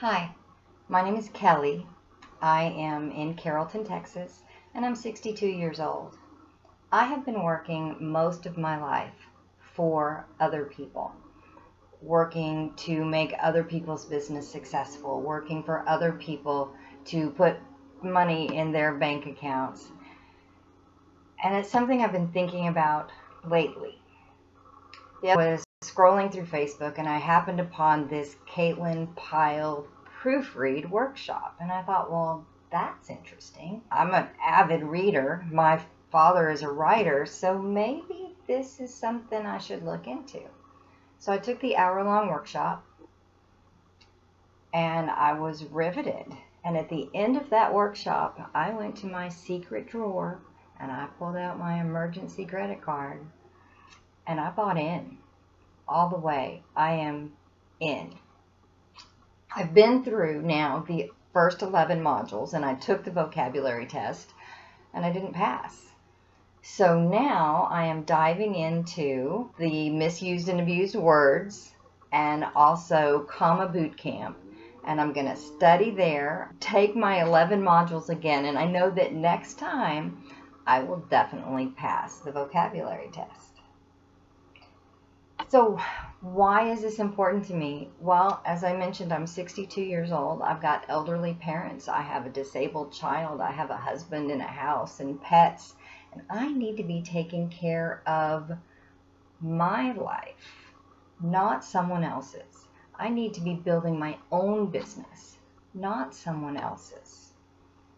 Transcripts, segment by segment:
Hi, my name is Kelly. I am in Carrollton, Texas, and I'm 62 years old. I have been working most of my life for other people, working to make other people's business successful, working for other people to put money in their bank accounts. And it's something I've been thinking about lately. I was scrolling through Facebook and I happened upon this Caitlin Pyle proofread workshop. And I thought, well, that's interesting. I'm an avid reader. My father is a writer, so maybe this is something I should look into. So I took the hour-long workshop and I was riveted. And at the end of that workshop, I went to my secret drawer and I pulled out my emergency credit card and I bought in all the way. I am in. I've been through now the first 11 modules and I took the vocabulary test and I didn't pass. So now I am diving into the misused and abused words and also Comma Bootcamp. And I'm going to study there, take my 11 modules again, and I know that next time I will definitely pass the vocabulary test. So why is this important to me? Well, as I mentioned, I'm 62 years old. I've got elderly parents. I have a disabled child. I have a husband and a house and pets. And I need to be taking care of my life, not someone else's. I need to be building my own business, not someone else's.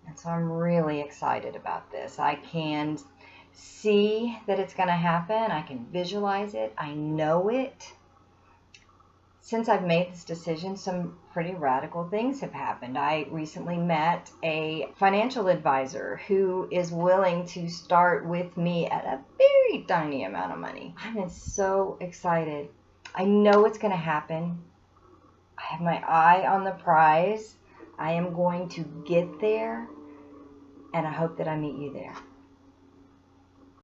And so I'm really excited about this. I can see that it's going to happen. I can visualize it. I know it. Since I've made this decision, some pretty radical things have happened. I recently met a financial advisor who is willing to start with me at a very tiny amount of money. I'm so excited. I know it's going to happen. I have my eye on the prize. I am going to get there, and I hope that I meet you there.